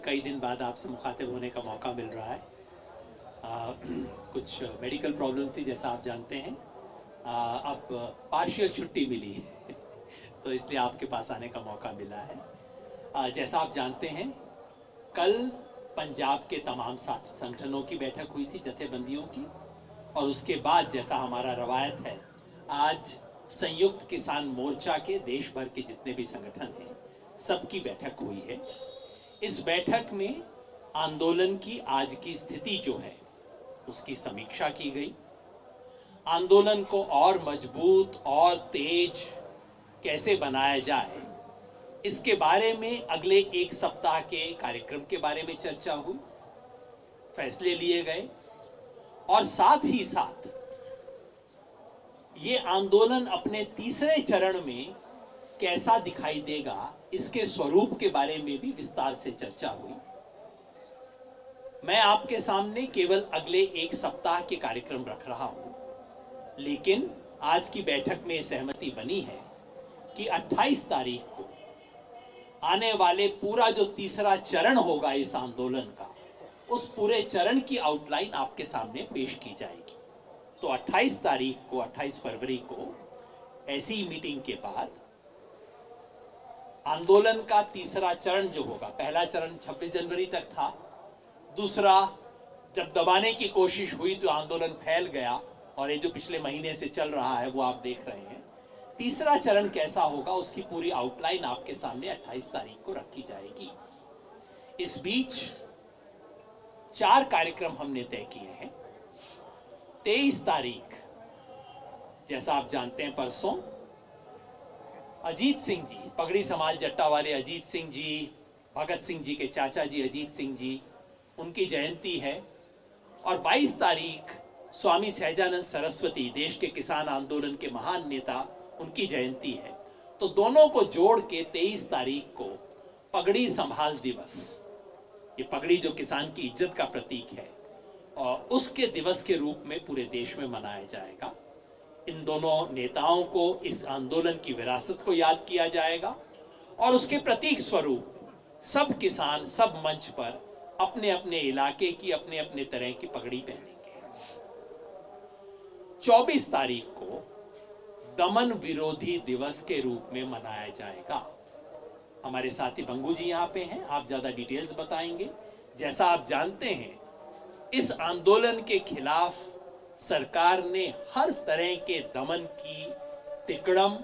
कई दिन बाद आपसे मुखातिब होने का मौका मिल रहा है। कुछ मेडिकल प्रॉब्लम थी जैसा आप जानते हैं। अब पार्शियल छुट्टी मिली है तो इसलिए आपके पास आने का मौका मिला है। जैसा आप जानते हैं, कल पंजाब के तमाम संगठनों की बैठक हुई थी, जथेबंदियों की, और उसके बाद जैसा हमारा रवायत है, आज संयुक्त किसान मोर्चा के देश भर के जितने भी संगठन हैं सबकी बैठक हुई है। इस बैठक में आंदोलन की आज की स्थिति जो है उसकी समीक्षा की गई। आंदोलन को और मजबूत और तेज कैसे बनाया जाए, इसके बारे में अगले एक सप्ताह के कार्यक्रम के बारे में चर्चा हुई, फैसले लिए गए, और साथ ही साथ ये आंदोलन अपने तीसरे चरण में कैसा दिखाई देगा, इसके स्वरूप के बारे में भी विस्तार से चर्चा हुई। मैं आपके सामने केवल अगले एक सप्ताह के कार्यक्रम रख रहा हूं, लेकिन आज की बैठक में सहमति बनी है कि 28 तारीख को आने वाले पूरा जो तीसरा चरण होगा इस आंदोलन का, उस पूरे चरण की आउटलाइन आपके सामने पेश की जाएगी। तो 28 तारीख को, 28 फरवरी को ऐसी मीटिंग के बाद आंदोलन का तीसरा चरण जो होगा, पहला चरण 26 जनवरी तक था, दूसरा जब दबाने की कोशिश हुई तो आंदोलन फैल गया, और ये जो पिछले महीने से चल रहा है वो आप देख रहे हैं। तीसरा चरण कैसा होगा उसकी पूरी आउटलाइन आपके सामने 28 तारीख को रखी जाएगी। इस बीच 4 कार्यक्रम हमने तय किए हैं। 23 तारीख, जैसा आप जानते हैं, परसों अजीत सिंह जी, पगड़ी समाज जट्टा वाले अजीत सिंह जी, भगत सिंह जी के चाचा जी अजीत सिंह जी, उनकी जयंती है। और 22 तारीख स्वामी सहजानंद सरस्वती, देश के किसान आंदोलन के महान नेता, उनकी जयंती है। तो दोनों को जोड़ के 23 तारीख को पगड़ी संभाल दिवस, ये पगड़ी जो किसान की इज्जत का प्रतीक है, और उसके दिवस के रूप में पूरे देश में मनाया जाएगा। इन दोनों नेताओं को, इस आंदोलन की विरासत को याद किया जाएगा, और उसके प्रतीक स्वरूप सब किसान सब मंच पर अपने अपने इलाके की अपने अपने तरह की पगड़ी पहनेंगे। 24 तारीख को दमन विरोधी दिवस के रूप में मनाया जाएगा। हमारे साथी बंगू जी यहाँ पे हैं, आप ज्यादा डिटेल्स बताएंगे। जैसा आप जानते हैं, इस आंदोलन के खिलाफ सरकार ने हर तरह के दमन की तिकड़म,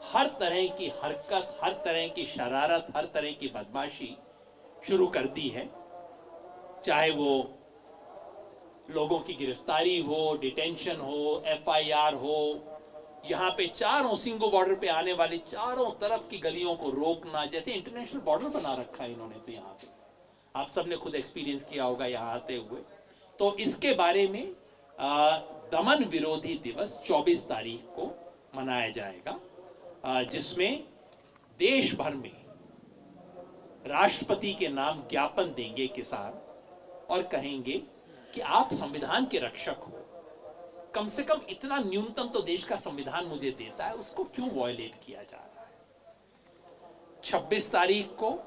हर तरह की हरकत, हर तरह की शरारत, हर तरह की बदमाशी शुरू कर दी है। चाहे वो लोगों की गिरफ्तारी हो, डिटेंशन हो, FIR हो, यहाँ पे चारों सिंगो बॉर्डर पे आने वाली चारों तरफ की गलियों को रोकना, जैसे इंटरनेशनल बॉर्डर बना रखा है इन्होंने। तो यहाँ पे आप सबने खुद एक्सपीरियंस किया होगा यहाँ आते हुए। तो इसके बारे में दमन विरोधी दिवस 24 तारीख को मनाया जाएगा, जिसमें देश भर में राष्ट्रपति के नाम ज्ञापन देंगे किसान, और कहेंगे कि आप संविधान के रक्षक हो, कम से कम इतना न्यूनतम तो देश का संविधान मुझे देता है, उसको क्यों वॉयलेट किया जा रहा है। 26 तारीख को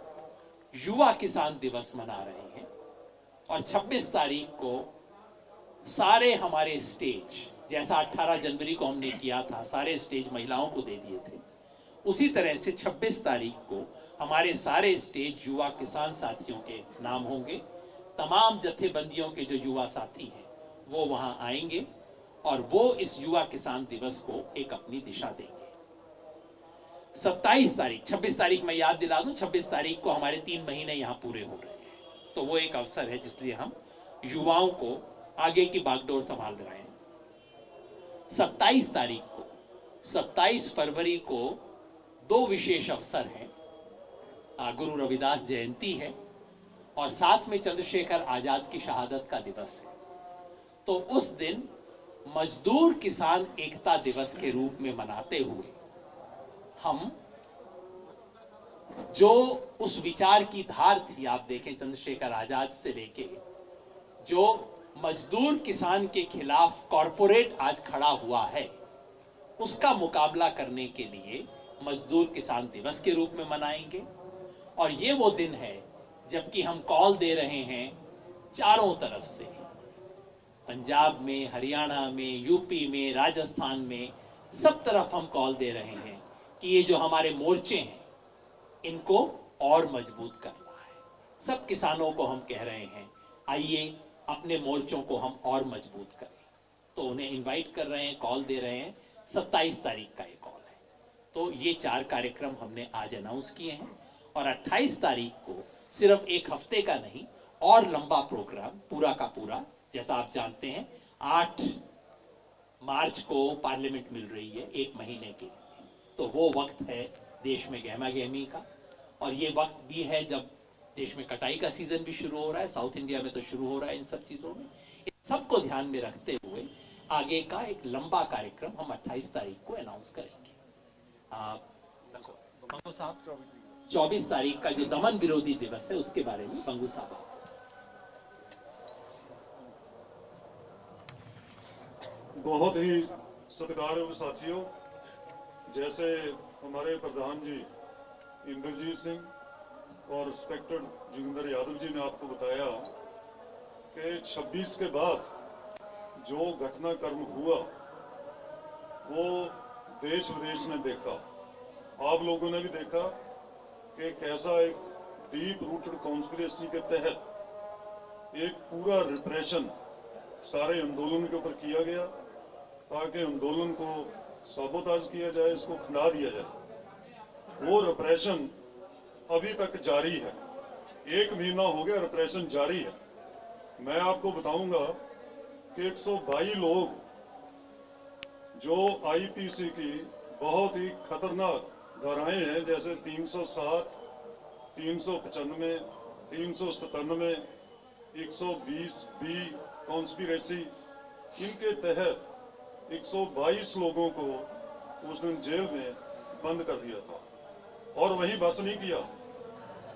युवा किसान दिवस मना रहे हैं, और 26 तारीख को सारे हमारे स्टेज, जैसा 18 जनवरी को हमने किया था, सारे स्टेज महिलाओं को दे दिए थे, उसी तरह से 26 तारीख को हमारे सारे स्टेज युवा किसान साथियों के नाम होंगे। तमाम जथेबंदियों के जो युवा साथी हैं वो वहां आएंगे, और वो इस युवा किसान दिवस को एक अपनी दिशा देंगे। 27 तारीख, 26 तारीख मैं याद दिला दूं, 26 तारीख को हमारे 3 महीने यहाँ पूरे हो रहे हैं, तो वो एक अवसर है जिसलिए हम युवाओं को आगे की बागडोर संभाल रहे हैं। 27 तारीख को, 27 फरवरी को 2 विशेष अवसर हैं। गुरु रविदास जयंती है, और साथ में चंद्रशेखर आजाद की शहादत का दिवस है। तो उस दिन मजदूर किसान एकता दिवस के रूप में मनाते हुए हम जो उस विचार की धार थी, आप देखें चंद्रशेखर आजाद से लेके जो मजदूर किसान के खिलाफ कॉरपोरेट आज खड़ा हुआ है, उसका मुकाबला करने के लिए मजदूर किसान दिवस के रूप में मनाएंगे। और ये वो दिन है जबकि हम कॉल दे रहे हैं चारों तरफ से, पंजाब में, हरियाणा में, यूपी में, राजस्थान में, सब तरफ हम कॉल दे रहे हैं कि ये जो हमारे मोर्चे हैं इनको और मजबूत करना है। सब किसानों को हम कह रहे हैं आइए अपने मोर्चों को हम और मजबूत करें। तो उन्हें इनवाइट कर रहे हैं, कॉल दे रहे हैं। 27 तारीख का ये कॉल है। तो ये 4 कार्यक्रम हमने आज अनाउंस किए हैं और 28 तारीख को सिर्फ एक हफ्ते का नहीं और लंबा प्रोग्राम पूरा का पूरा, जैसा आप जानते हैं 8 मार्च को पार्लियामेंट मिल रही है 1 महीने के लिए, तो वो वक्त है देश में गहमा गहमी का। और ये वक्त भी है जब देश में कटाई का सीजन भी शुरू हो रहा है, साउथ इंडिया में तो शुरू हो रहा है इन सब चीज़ों में। इन सबको ध्यान में रखते हुए आगे का एक लंबा कार्यक्रम हम 28 तारीख को अनाउंस करेंगे। बंगू साहब 24 तारीख का जो दमन विरोधी दिवस है उसके बारे में बंगू साहब। बहुत ही सत्कारयोग्य साथियों, जैसे हमारे प्रधान जी इंद्रजीत सिंह और रिस्पेक्टेड जोगिंदर यादव जी ने आपको बताया कि 26 के बाद जो घटनाक्रम हुआ वो देश विदेश ने देखा, आप लोगों ने भी देखा कि कैसा एक डीप रूटेड कॉन्स्पिरेसी के तहत एक पूरा रिप्रेशन सारे आंदोलन के ऊपर किया गया ताकि आंदोलन को साबोताज किया जाए, इसको खंडा दिया जाए। वो रिप्रेशन अभी तक जारी है, 1 महीना हो गया रिप्रेशन जारी है। मैं आपको बताऊंगा कि 122 लोग जो आईपीसी की बहुत ही खतरनाक धाराएं हैं, जैसे 307, 395, 397, 120B कॉन्स्पिरेसी, इनके तहत 122 लोगों को उस दिन जेल में बंद कर दिया था। और वही बस नहीं किया,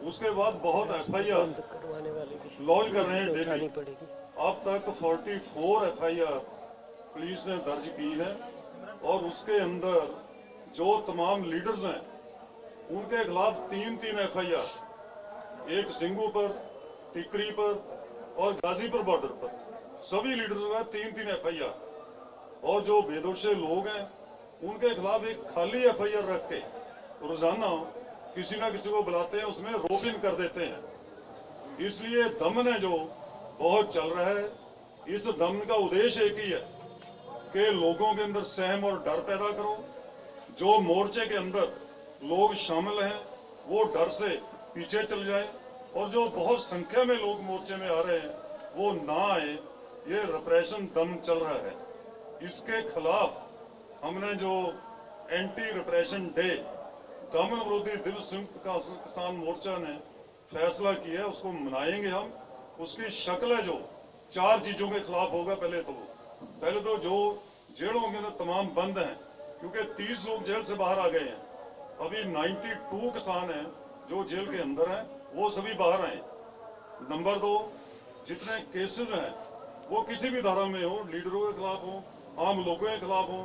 उसके बाद बहुत एफआईआर लॉन्च कर रहे हैं डेली। अब तक 44 एफआईआर पुलिस ने दर्ज की है और उसके अंदर जो तमाम लीडर्स हैं उनके खिलाफ 3-3 एफआईआर, एक सिंगू पर, टिकरी पर और गाजीपुर बॉर्डर पर, सभी लीडर्स का 3-3 एफआईआर। और जो बेदोषे लोग हैं उनके खिलाफ एक खाली एफआईआर रख के रोजाना किसी ना किसी को बुलाते हैं, उसमें रोक इन कर देते हैं। इसलिए दमन है जो बहुत चल रहा है। इस दमन का उद्देश्य एक ही है कि लोगों के अंदर सहम और डर पैदा करो। जो मोर्चे के अंदर लोग शामिल हैं वो डर से पीछे चल जाए और जो बहुत संख्या में लोग मोर्चे में आ रहे हैं वो ना आए। ये रिप्रेशन दम चल रहा है, इसके खिलाफ हमने जो एंटी रिप्रेशन डे, दमन विरोधी दिवस संयुक्त किसान मोर्चा ने फैसला किया है, उसको मनाएंगे हम। उसकी शक्ल है जो 4 चीजों के खिलाफ होगा। पहले तो जो जेलों के अंदर तमाम बंद हैं, क्योंकि 30 लोग जेल से बाहर आ गए हैं। अभी 92 किसान हैं जो जेल के अंदर हैं, वो सभी बाहर आए। नंबर 2, जितने केसेस हैं वो किसी भी धारा में हो, लीडरों के खिलाफ हो, आम लोगों के खिलाफ हो,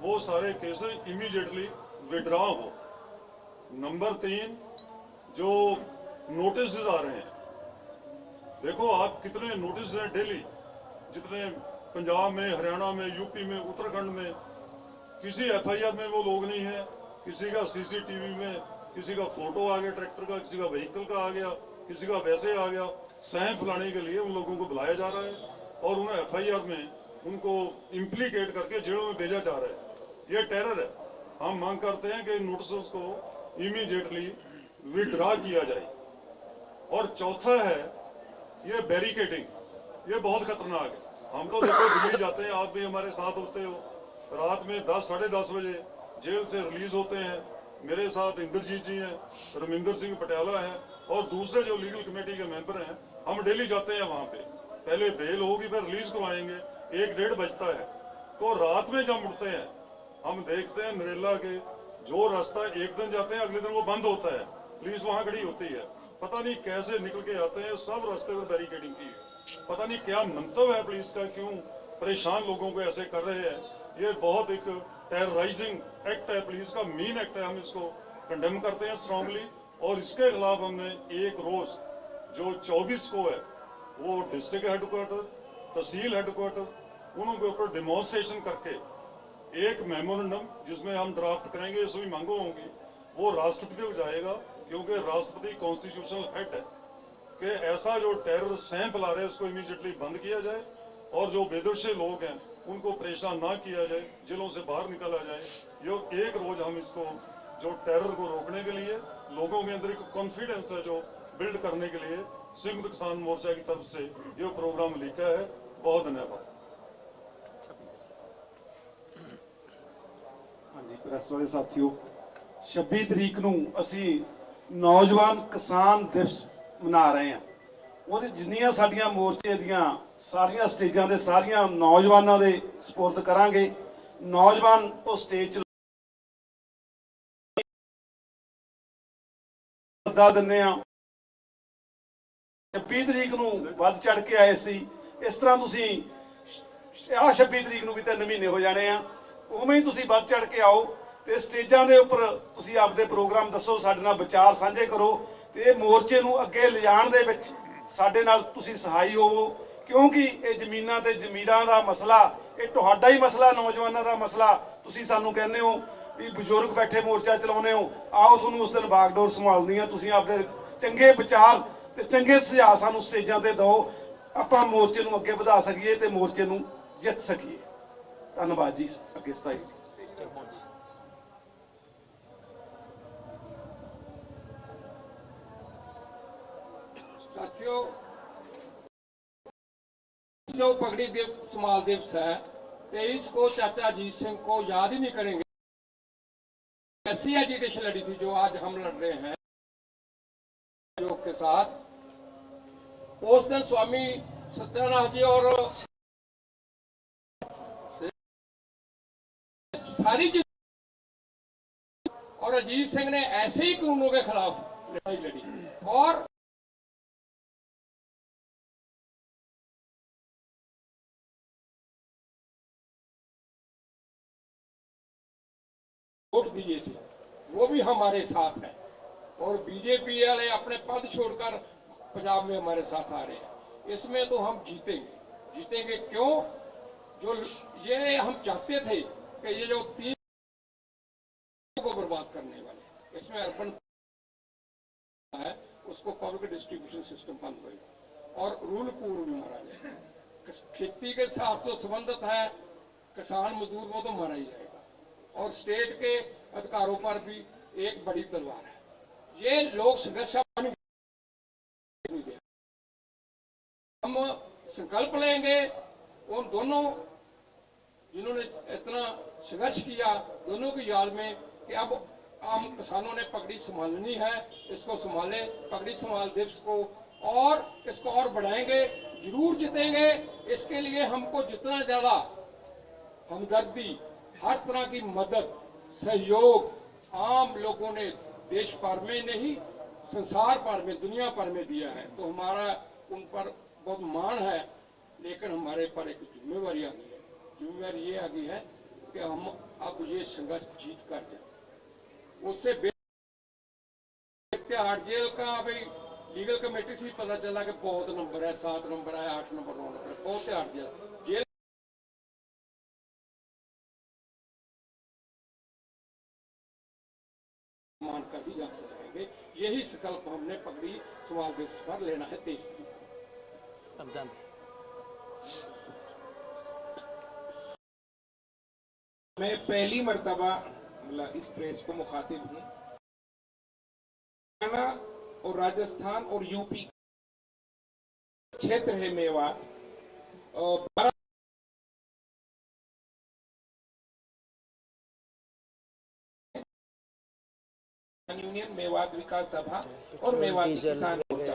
वो सारे केसेस इमीडिएटली विड्रॉ हो। नंबर 3, जो नोटिस आ रहे हैं, देखो आप कितने नोटिस हैं डेली, जितने पंजाब में, हरियाणा में, यूपी में, उत्तराखंड में, किसी एफआईआर में वो लोग नहीं है। किसी का सीसीटीवी में किसी का फोटो आ गया ट्रैक्टर का, किसी का व्हीकल का आ गया, किसी का वैसे आ गया। सहम फैलाने के लिए उन लोगों को बुलाया जा रहा है और उन्हें एफआईआर में उनको इम्प्लीकेट करके जेलों में भेजा जा रहा है। ये टेरर है। हम मांग करते हैं कि नोटिस को इमीडिएटली विड्रॉ किया जाए। और चौथा है ये बैरिकेडिंग, ये बहुत खतरनाक है। हम तो देखो दिल्ली जाते हैं, आप भी हमारे साथ होते हो, रात में 10 साढ़े 10 बजे जेल से रिलीज होते हैं। मेरे साथ इंद्रजीत जी हैं, रविंदर सिंह पटियाला है और दूसरे जो लीगल कमेटी के मेंबर हैं। हम डेली जाते हैं वहां पे, पहले बेल होगी फिर रिलीज करवाएंगे। 1-1:30 बजता है, तो रात में जब उठते हैं हम देखते हैं नरेला के जो रास्ता एक दिन जाते हैं अगले दिन वो बंद होता है, पुलिस वहां खड़ी होती है। पता नहीं कैसे निकल के आते हैं, सब रास्ते पर बैरिकेडिंग की। पता नहीं क्या मंतव्य है पुलिस का, क्यों परेशान लोगों को ऐसे कर रहे हैं। ये बहुत एक टेरराइजिंग एक्ट है, पुलिस का मीन एक्ट है। हम इसको कंडेम करते हैं स्ट्रांगली और इसके खिलाफ हमने एक रोज जो 24 को है वो डिस्ट्रिक्ट हेडक्वार्टर, तहसील हेडक्वार्टर, उनके ऊपर डेमोन्स्ट्रेशन करके एक मेमोरेंडम जिसमें हम ड्राफ्ट करेंगे, सभी मांगों होंगी, वो राष्ट्रपति को जाएगा, क्योंकि राष्ट्रपति कॉन्स्टिट्यूशनल हेड है कि ऐसा जो टेरर सैंप ला रहे हैं उसको इमीडिएटली बंद किया जाए और जो बेदोशी लोग हैं उनको परेशान ना किया जाए, जेलों से बाहर निकाला जाए। ये एक रोज हम इसको जो टेरर को रोकने के लिए लोगों के अंदर एक कॉन्फिडेंस है जो बिल्ड करने के लिए संयुक्त किसान मोर्चा की तरफ से ये प्रोग्राम लिखा है। बहुत धन्यवाद। ਹਾਂਜੀ ਪ੍ਰੈਸ ਵਾਲੇ ਸਾਥੀਓ, 26 ਤਰੀਕ ਨੂੰ ਅਸੀਂ ਨੌਜਵਾਨ ਕਿਸਾਨ ਦਿਵਸ ਮਨਾ ਰਹੇ ਹਾਂ। ਉਹਦੇ ਜਿੰਨੀਆਂ ਸਾਡੀਆਂ ਮੋਰਚੇ ਦੀਆਂ ਸਾਰੀਆਂ ਸਟੇਜਾਂ ਦੇ ਸਾਰੀਆਂ ਨੌਜਵਾਨਾਂ ਦੇ ਸਪੁਰਦ ਕਰਾਂਗੇ। ਨੌਜਵਾਨ ਉਹ ਸਟੇਜ ਦਾ ਦਿੰਨੇ ਆ। 26 ਤਰੀਕ ਨੂੰ ਵੱਧ ਚੜ ਕੇ ਆਏ ਸੀ, ਇਸ ਤਰ੍ਹਾਂ ਤੁਸੀਂ ਆਹ 26 ਤਰੀਕ ਨੂੰ ਵੀ 3 ਮਹੀਨੇ ਹੋ ਜਾਣੇ ਆ, ਉਵੇਂ ਹੀ ਤੁਸੀਂ ਵੱਧ ਚੜ ਕੇ ਆਓ ਤੇ ਸਟੇਜਾਂ ਦੇ ਉੱਪਰ ਤੁਸੀਂ ਆਪਦੇ ਪ੍ਰੋਗਰਾਮ ਦੱਸੋ, ਸਾਡੇ ਨਾਲ ਵਿਚਾਰ ਸਾਂਝੇ ਕਰੋ ਤੇ ਇਹ ਮੋਰਚੇ ਨੂੰ ਅੱਗੇ ਲਿਜਾਣ ਦੇ ਵਿੱਚ ਸਾਡੇ ਨਾਲ ਤੁਸੀਂ ਸਹਾਈ ਹੋਵੋ, ਕਿਉਂਕਿ ਇਹ ਜ਼ਮੀਨਾਂ ਤੇ ਜ਼ਮੀਰਾਂ ਦਾ ਮਸਲਾ ਇਹ ਤੁਹਾਡਾ ਹੀ ਮਸਲਾ, ਨੌਜਵਾਨਾਂ ਦਾ ਮਸਲਾ। ਤੁਸੀਂ ਸਾਨੂੰ ਕਹਿੰਦੇ ਹੋ ਵੀ ਬਜ਼ੁਰਗ ਬੈਠੇ ਮੋਰਚਾ ਚਲਾਉਂਦੇ ਹੋ, ਆਓ ਤੁਹਾਨੂੰ ਉਸ ਦਿਨ ਬਾਗਡੋਰ ਸੰਭਾਲਦੀਆਂ। ਤੁਸੀਂ ਆਪਦੇ ਚੰਗੇ ਵਿਚਾਰ ਤੇ ਚੰਗੇ ਸੁਝਾਅ ਸਾਨੂੰ ਸਟੇਜਾਂ ਤੇ ਦਿਓ, ਆਪਾਂ ਮੋਰਚੇ ਨੂੰ ਅੱਗੇ ਵਧਾ ਸਕੀਏ ਤੇ ਮੋਰਚੇ ਨੂੰ ਜਿੱਤ ਸਕੀਏ। ਧੰਨਵਾਦ ਜੀ। ਅੱਗੇ 27 ਜੀ। साथियों, जो पगड़ी दिवस समाल दिवस है 23 को चाचा अजीत सिंह को याद ही नहीं करेंगे। ऐसी एजुकेशन लड़ी थी जो आज हम लड़ रहे हैं योग के साथ। उस दिन स्वामी सत्यानाथ जी और सारी और अजीत सिंह ने ऐसे ही कानूनों के खिलाफ लड़ाई लड़ी और वोट दिए थे, वो भी हमारे साथ है। और बीजेपी वाले अपने पद छोड़कर पंजाब में हमारे साथ आ रहे हैं। इसमें तो हम जीतेंगे। जीतेंगे क्यों? जो ये हम चाहते थे कि ये जो 3 को बर्बाद करने वाले, इसमें अर्बन है उसको पब्लिक डिस्ट्रीब्यूशन सिस्टम बंद होगा और रूल पूर्व भी मारा जाएगा। खेती के साथ जो संबंधित है किसान मजदूर वो तो मारा ही जाएगा और स्टेट के अधिकारों पर भी एक बड़ी तलवार है। ये लोग संघर्ष बन गए। हम संकल्प लेंगे उन दोनों जिन्होंने इतना संघर्ष किया, दोनों की याद में कि अब हम किसानों ने पगड़ी संभालनी है, इसको संभाले पगड़ी संभाल दिवस को और इसको और बढ़ाएंगे, जरूर जीतेंगे। इसके लिए हमको जितना ज्यादा हमदर्दी, हर तरह की मदद, सहयोग आम लोगों ने देश भर में नहीं संसार भर में, दुनिया भर में दिया है, तो हमारा उन पर बहुत मान है। लेकिन हमारे पर एक जिम्मेवारी आ गई है। जिम्मेवारी ये आ गई है कि हम अब ये संघर्ष जीत कर जाए। उससे जेल का भाई लीगल कमेटी से पता चला कि बहुत नंबर है, 7 नंबर है, 8 नंबर, 9 नंबर, बहुत जेल मान कर भी जा सकेंगे। यही संकल्प हमने पगड़ी समाल दिवस पर लेना है 23 तारीख। मैं पहली मर्तबा मतलब इस प्रेस को मुखातिब हूँ। हरियाणा और राजस्थान और यूपी क्षेत्र है मेवात और यूनियन, मेवात विकास सभा और मेवात किसान मोर्चा।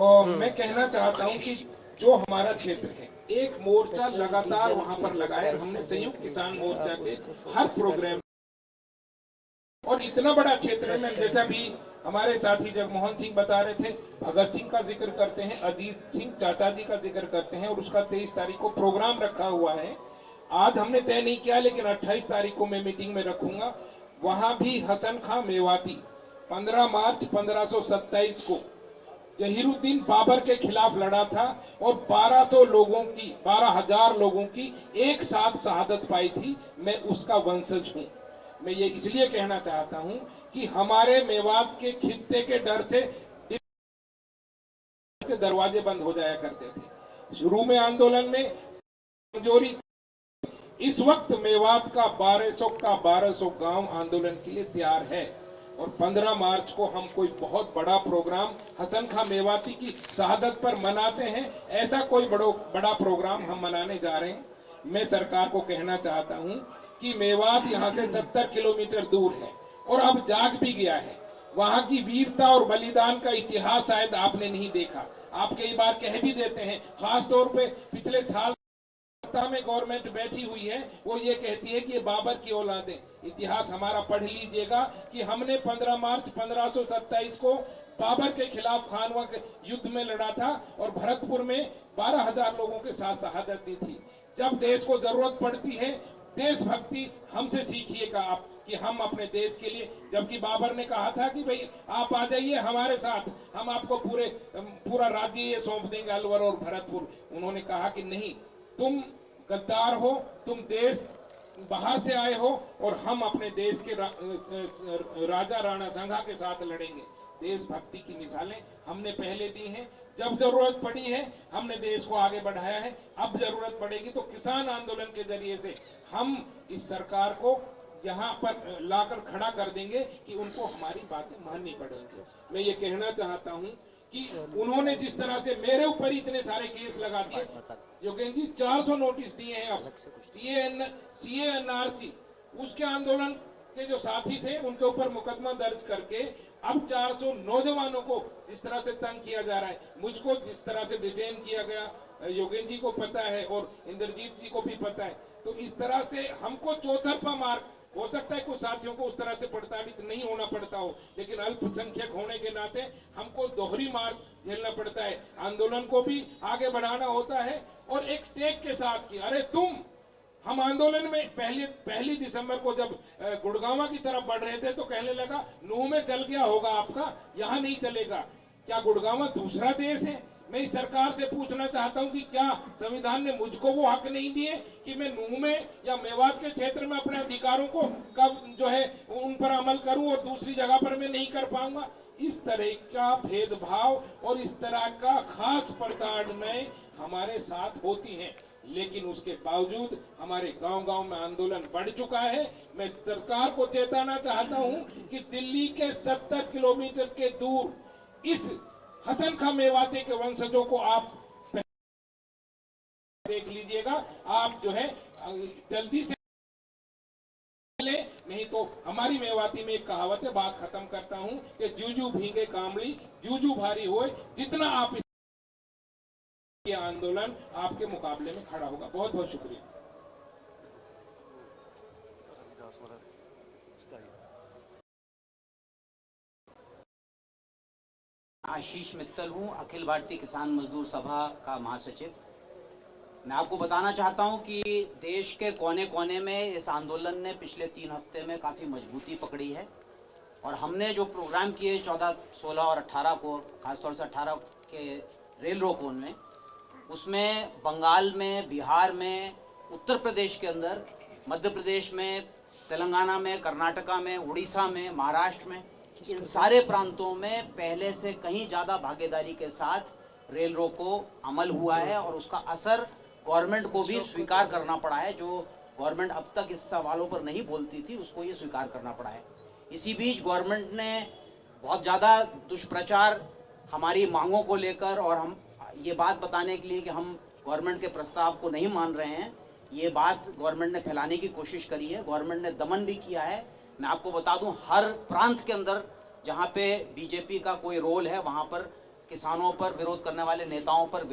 और मैं कहना चाहता हूं कि जो हमारा क्षेत्र है, एक मोर्चा लगातार वहां पर लगाए हमने संयुक्त किसान मोर्चा के हर प्रोग्राम। और इतना बड़ा क्षेत्र में जैसा भी हमारे साथी जगमोहन सिंह बता रहे थे, भगत सिंह का जिक्र करते हैं, अजीत सिंह चाचा जी का जिक्र करते हैं और उसका 23 तारीख को प्रोग्राम रखा हुआ है। आज हमने तय नहीं किया लेकिन 28 तारीख को मैं मीटिंग में रखूंगा। वहां भी हसन खां मेवाती 15 मार्च 1527 को जहीरुद्दीन बाबर के खिलाफ लड़ा था और 12,000 लोगों की एक साथ शहादत पाई थी। मैं उसका वंशज हूं। मैं ये इसलिए कहना चाहता हूं कि हमारे मेवात के खित्ते के डर से के दरवाजे बंद हो जाया करते थे। शुरू में आंदोलन में कमजोरी, इस वक्त मेवात का 1200 गांव आंदोलन के लिए तैयार है और 15 मार्च को हम कोई बहुत बड़ा प्रोग्राम हसन खां मेवाती की शहादत पर मनाते हैं। ऐसा कोई बड़ा प्रोग्राम हम मनाने जा रहे हैं। मैं सरकार को कहना चाहता हूं कि मेवात यहां से 70 किलोमीटर दूर है और अब जाग भी गया है। वहां की वीरता और बलिदान का इतिहास शायद आपने नहीं देखा। आप कई बार कह भी देते हैं, खास तौर पे पिछले साल में गवर्नमेंट बैठी हुई है, वो ये कहती है कि ये बाबर की औलादें। इतिहास हमारा पढ़ लीजिएगा कि हमने 15 मार्च 1527 को बाबर के खिलाफ खानवा के युद्ध में लड़ा था और भरतपुर में 12,000 लोगों के साथ शहादत दी थी। जब देश को जरूरत पड़ती है, देशभक्ति हमसे सीखिएगा आप कि हम अपने देश के लिए, जबकि बाबर ने कहा था कि भाई आप आ जाइए हमारे साथ, हम आपको पूरा राज्य ये सौंप देंगे, अलवर और भरतपुर। उन्होंने कहा कि नहीं, तुम गद्दार हो, तुम देश बाहर से आए हो और हम अपने देश के राजा राणा संघा के साथ लड़ेंगे। देशभक्ति की मिसालें हमने पहले दी हैं। जब जरूरत पड़ी है हमने देश को आगे बढ़ाया है। अब जरूरत पड़ेगी तो किसान आंदोलन के जरिए से हम इस सरकार को यहाँ पर लाकर खड़ा कर देंगे कि उनको हमारी बातें माननी पड़ेंगी। मैं ये कहना चाहता हूँ कि उन्होंने जिस तरह से मेरे ऊपर इतने सारे केस लगा दिए, योगेंद्र जी 400 नोटिस दिए हैं। अब CANRC उसके आंदोलन के जो साथी थे उनके ऊपर मुकदमा दर्ज करके अब 400 नौजवानों को जिस तरह से तंग किया जा रहा है, मुझको जिस तरह से डिटेन किया गया, योगेंद्र जी को पता है और इंद्रजीत जी को भी पता है। तो इस तरह से हमको चौतरफा मार, हो सकता है कुछ साथियों को उस तरह से प्रताड़ित नहीं होना पड़ता हो, लेकिन अल्पसंख्यक होने के नाते हमको दोहरी मार झेलना पड़ता है। आंदोलन को भी आगे बढ़ाना होता है और एक टेक के साथ कि अरे हम आंदोलन में पहली दिसंबर को जब गुड़गांव की तरफ बढ़ रहे थे तो कहने लगा नूह में चल गया होगा आपका, यहाँ नहीं चलेगा। क्या गुड़गांव दूसरा देश है? मैं इस सरकार से पूछना चाहता हूं कि क्या संविधान ने मुझको वो हक नहीं दिए कि मैं नूह में या मेवात के क्षेत्र में अपने अधिकारों को कब जो है उन पर अमल करूं और दूसरी जगह पर मैं नहीं कर पाऊंगा? इस तरह का भेदभाव और इस तरह का खास प्रताड़नाएं हमारे साथ होती हैं, लेकिन उसके बावजूद हमारे गांव-गांव में आंदोलन बढ़ चुका है। मैं सरकार को चेताना चाहता हूं कि दिल्ली के 70 किलोमीटर के दूर इस हसन खां मेवाती के वंशजों को आप देख लीजिएगा। आप जो है जल्दी से नहीं तो हमारी मेवाती में एक कहावत है, बात खत्म करता हूं कि जूजू भीगे कामड़ी जूजू भारी होए। जितना आप ये आंदोलन आपके मुकाबले में खड़ा होगा। बहुत बहुत शुक्रिया। आशीष मित्तल हूं, अखिल भारतीय किसान मजदूर सभा का महासचिव। मैं आपको बताना चाहता हूं कि देश के कोने कोने में इस आंदोलन ने पिछले 3 हफ्ते में काफ़ी मजबूती पकड़ी है और हमने जो प्रोग्राम किए 14, 16 और 18 को, खासतौर से 18 के रेल रोकोन में, उसमें बंगाल में, बिहार में, उत्तर प्रदेश के अंदर, मध्य प्रदेश में, तेलंगाना में, कर्नाटका में, उड़ीसा में, महाराष्ट्र में, इन सारे प्रांतों में पहले से कहीं ज़्यादा भागीदारी के साथ रेल रोको अमल हुआ है और उसका असर गवर्नमेंट को भी स्वीकार करना पड़ा है। जो गवर्नमेंट अब तक इस सवालों पर नहीं बोलती थी उसको ये स्वीकार करना पड़ा है। इसी बीच गवर्नमेंट ने बहुत ज़्यादा दुष्प्रचार हमारी मांगों को लेकर और हम ये बात बताने के लिए कि हम गवर्नमेंट के प्रस्ताव को नहीं मान रहे हैं, ये बात गवर्नमेंट ने फैलाने की कोशिश करी है। गवर्नमेंट ने दमन भी किया है। मैं आपको बता दूं, हर प्रांत के अंदर जहाँ पे बीजेपी का कोई रोल है वहाँ पर किसानों पर, विरोध करने वाले नेताओं पर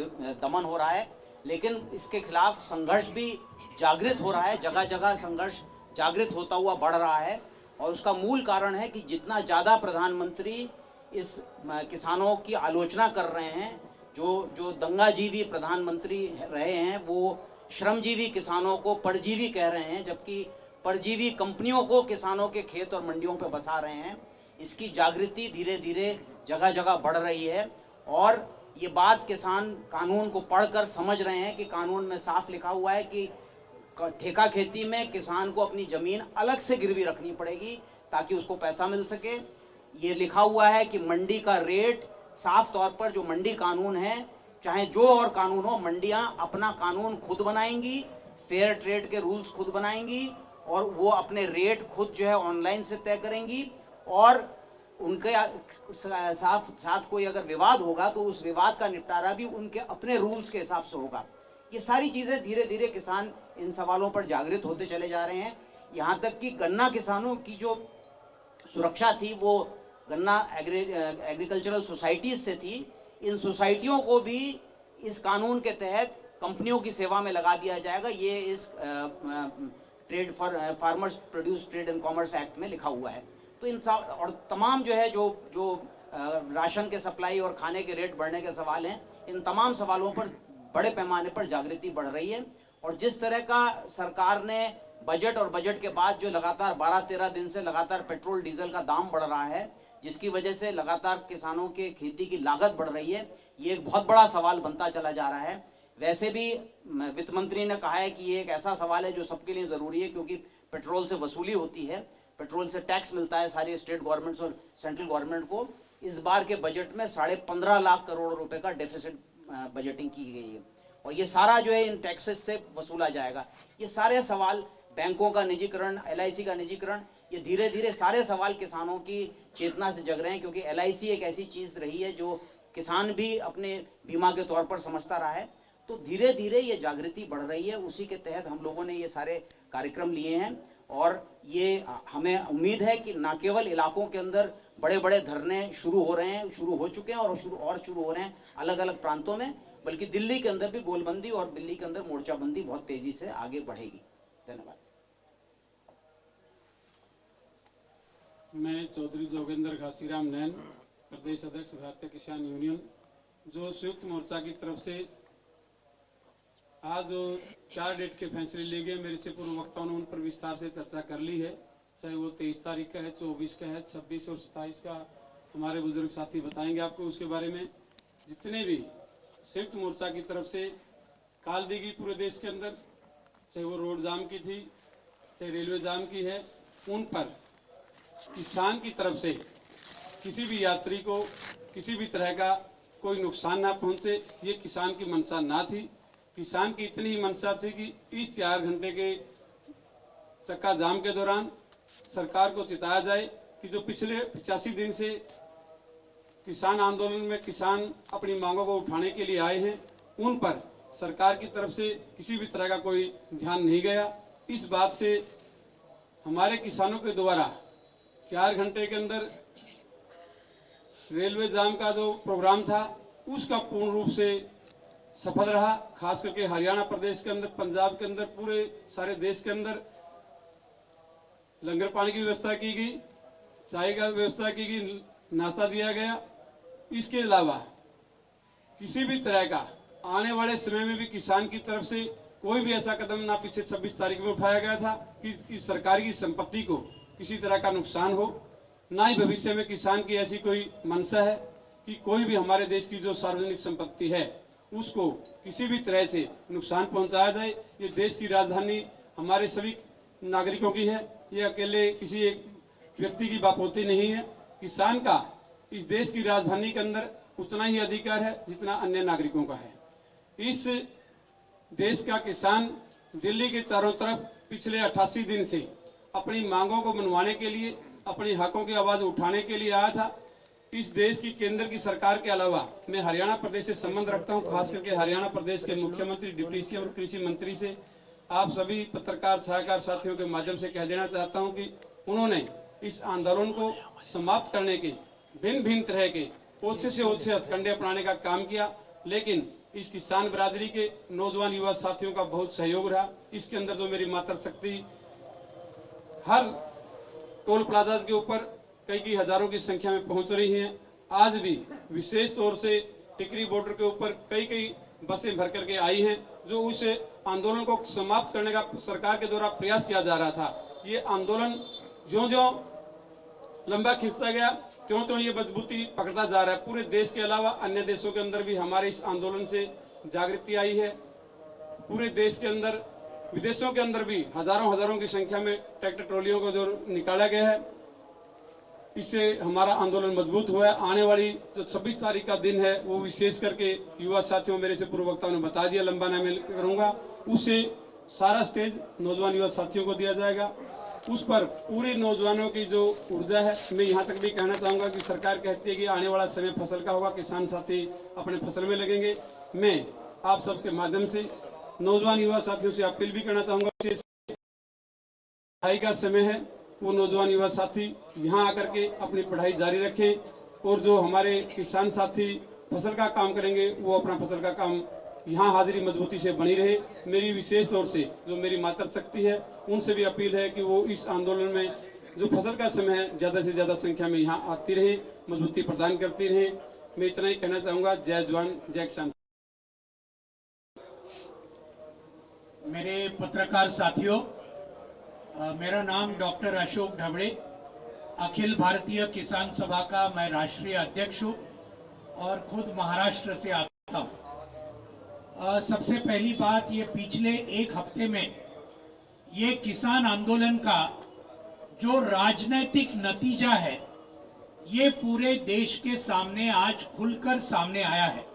दमन हो रहा है, लेकिन इसके खिलाफ संघर्ष भी जागृत हो रहा है। जगह जगह संघर्ष जागृत होता हुआ बढ़ रहा है और उसका मूल कारण है कि जितना ज़्यादा प्रधानमंत्री इस किसानों की आलोचना कर रहे हैं, जो दंगाजीवी प्रधानमंत्री रहे हैं, वो श्रमजीवी किसानों को परजीवी कह रहे हैं, जबकि परजीवी कंपनियों को किसानों के खेत और मंडियों पर बसा रहे हैं। इसकी जागृति धीरे धीरे जगह जगह बढ़ रही है। और ये बात किसान कानून को पढ़कर समझ रहे हैं कि कानून में साफ लिखा हुआ है कि ठेका खेती में किसान को अपनी ज़मीन अलग से गिरवी रखनी पड़ेगी ताकि उसको पैसा मिल सके। ये लिखा हुआ है कि मंडी का रेट साफ तौर पर, जो मंडी कानून है, चाहे जो और कानून हो, मंडियां अपना कानून खुद बनाएंगी, फेयर ट्रेड के रूल्स खुद बनाएंगी और वो अपने रेट खुद जो है ऑनलाइन से तय करेंगी। और उनके साथ कोई अगर विवाद होगा तो उस विवाद का निपटारा भी उनके अपने रूल्स के हिसाब से होगा। ये सारी चीज़ें धीरे धीरे किसान इन सवालों पर जागृत होते चले जा रहे हैं। यहाँ तक कि गन्ना किसानों की जो सुरक्षा थी वो गन्ना एग्रीकल्चरल सोसाइटीज़ से थी। इन सोसाइटियों को भी इस कानून के तहत कंपनियों की सेवा में लगा दिया जाएगा। ये इस trade farmers produce trade and commerce act में लिखा हुआ है। तो इन और तमाम जो है जो राशन के सप्लाई और खाने के रेट बढ़ने के सवाल हैं, इन तमाम सवालों पर बड़े पैमाने पर जागृति बढ़ रही है। और जिस तरह का सरकार ने बजट और बजट के बाद जो लगातार 12-13 दिन से लगातार पेट्रोल डीजल का दाम बढ़ रहा है, जिसकी वजह से लगातार किसानों के खेती की लागत बढ़ रही है, ये एक बहुत बड़ा सवाल बनता चला जा रहा है। वैसे भी वित्त मंत्री ने कहा है कि ये एक ऐसा सवाल है जो सबके लिए ज़रूरी है, क्योंकि पेट्रोल से वसूली होती है, पेट्रोल से टैक्स मिलता है सारी स्टेट गवर्नमेंट्स और सेंट्रल गवर्नमेंट को। इस बार के बजट में 15.5 लाख करोड़ रुपए का डेफिसिट बजटिंग की गई है और ये सारा जो है इन टैक्सेस से वसूला जाएगा। ये सारे सवाल, बैंकों का निजीकरण, LIC का निजीकरण, ये धीरे धीरे सारे सवाल किसानों की चेतना से जग रहे हैं, क्योंकि LIC एक ऐसी चीज़ रही है जो किसान भी अपने बीमा के तौर पर समझता रहा है। तो धीरे धीरे ये जागृति बढ़ रही है। उसी के तहत हम लोगों ने ये सारे कार्यक्रम लिए हैं और ये हमें उम्मीद है कि न केवल इलाकों के अंदर बड़े बड़े धरने शुरू हो रहे हैं, शुरू हो चुके हैं और शुरू हो रहे हैं अलग अलग प्रांतों में, बल्कि दिल्ली के अंदर भी गोलबंदी और दिल्ली के अंदर मोर्चाबंदी बहुत तेजी से आगे बढ़ेगी। धन्यवाद। मैं चौधरी जोगेंद्र घासीराम नैन, प्रदेश अध्यक्ष भारतीय किसान यूनियन, जो संयुक्त मोर्चा की तरफ से आज जो 4 डेट के फैसले लिए गए, मेरे से पूर्व वक्ताओं ने उन पर विस्तार से चर्चा कर ली है, चाहे वो 23 तारीख का है, 24 का है, 26 और 27 का हमारे बुजुर्ग साथी बताएंगे आपको उसके बारे में। जितने भी संयुक्त मोर्चा की तरफ से काल दी गई पूरे देश के अंदर, चाहे वो रोड जाम की थी, चाहे रेलवे जाम की है, उन पर किसान की तरफ से किसी भी यात्री को किसी भी तरह का कोई नुकसान ना पहुंचे, ये किसान की मंशा ना थी। किसान की इतनी ही मंशा थी कि इस 4 घंटे के चक्का जाम के दौरान सरकार को चिताया जाए कि जो पिछले 85 दिन से किसान आंदोलन में किसान अपनी मांगों को उठाने के लिए आए हैं, उन पर सरकार की तरफ से किसी भी तरह का कोई ध्यान नहीं गया। इस बात से हमारे किसानों के द्वारा 4 घंटे के अंदर रेलवे जाम का जो प्रोग्राम था उसका पूर्ण रूप से सफल रहा। खास करके हरियाणा प्रदेश के अंदर, पंजाब के अंदर, पूरे सारे देश के अंदर लंगर पानी की व्यवस्था की गई, चाय का व्यवस्था की गई, नाश्ता दिया गया। इसके अलावा किसी भी तरह का आने वाले समय में भी किसान की तरफ से कोई भी ऐसा कदम ना पीछे 26 तारीख में उठाया गया था कि सरकार की संपत्ति को किसी तरह का नुकसान हो, ना ही भविष्य में किसान की ऐसी कोई मंशा है कि कोई भी हमारे देश की जो सार्वजनिक संपत्ति है उसको किसी भी तरह से नुकसान पहुंचाया जाए। ये देश की राजधानी हमारे सभी नागरिकों की है, ये अकेले किसी एक व्यक्ति की बापोती नहीं है। किसान का इस देश की राजधानी के अंदर उतना ही अधिकार है जितना अन्य नागरिकों का है। इस देश का किसान दिल्ली के चारों तरफ पिछले 88 दिन से अपनी मांगों को मनवाने के लिए, अपनी हकों की आवाज उठाने के लिए आया था। इस देश की केंद्र की सरकार के अलावा मैं हरियाणा प्रदेश से संबंध रखता हूं, खास करके हरियाणा प्रदेश के मुख्यमंत्री, डिप्टी सीएम और कृषि मंत्री से आप सभी पत्रकार सहायकार साथियों के माध्यम से कह देना चाहता हूं कि उन्होंने इस आंदोलन को समाप्त करने के भिन्न भिन्न तरह के ओछे से ओछे हथकंडे अपनाने का काम किया, लेकिन इस किसान बिरादरी के नौजवान युवा साथियों का बहुत सहयोग रहा। इसके अंदर जो मेरी मातृशक्ति हर टोल प्लाजाज के ऊपर कई हजारों की संख्या में पहुंच रही हैं। आज भी विशेष तौर से टिकरी बॉर्डर के ऊपर कई बसें भर करके आई हैं, जो उस आंदोलन को समाप्त करने का सरकार के द्वारा प्रयास किया जा रहा था। ये आंदोलन ज्यों ज्यों लंबा खींचता गया, त्यों त्यों ये मजबूती पकड़ता जा रहा है। पूरे देश के अलावा अन्य देशों के अंदर भी हमारे इस आंदोलन से जागृति आई है। पूरे देश के अंदर, विदेशों के अंदर भी हजारों की संख्या में ट्रैक्टर ट्रॉलियों को जो निकाला गया है, इससे हमारा आंदोलन मजबूत हुआ है। आने वाली जो 26 तारीख का दिन है वो विशेष करके युवा साथियों, मेरे से पूर्व वक्ताओं ने बता दिया, लंबा ना मैं करूंगा, उससे सारा स्टेज नौजवान युवा साथियों को दिया जाएगा। उस पर पूरे नौजवानों की जो ऊर्जा है, मैं यहाँ तक भी कहना चाहूँगा कि सरकार कहती है कि आने वाला समय फसल का होगा, किसान साथी अपने फसल में लगेंगे। मैं आप सबके माध्यम से नौजवान युवा साथियों से अपील भी करना चाहूँगा, पढ़ाई का समय है, वो नौजवान युवा साथी यहाँ आकर के अपनी पढ़ाई जारी रखें और जो हमारे किसान साथी फसल का काम करेंगे वो अपना फसल का काम यहाँ हाजिरी मजबूती से बनी रहे। मेरी विशेष तौर से जो मेरी मातृ शक्ति है उनसे भी अपील है कि वो इस आंदोलन में जो फसल का समय है ज़्यादा से ज़्यादा संख्या में यहाँ आती रहे, मजबूती प्रदान करती रहे। मैं इतना ही कहना चाहूँगा। जय जवान जय किसान। मेरे पत्रकार साथियों, मेरा नाम डॉक्टर अशोक ढबड़े, अखिल भारतीय किसान सभा का मैं राष्ट्रीय अध्यक्ष हूँ और खुद महाराष्ट्र से आता हूँ। सबसे पहली बात, ये पिछले एक हफ्ते में ये किसान आंदोलन का जो राजनीतिक नतीजा है ये पूरे देश के सामने आज खुलकर सामने आया है।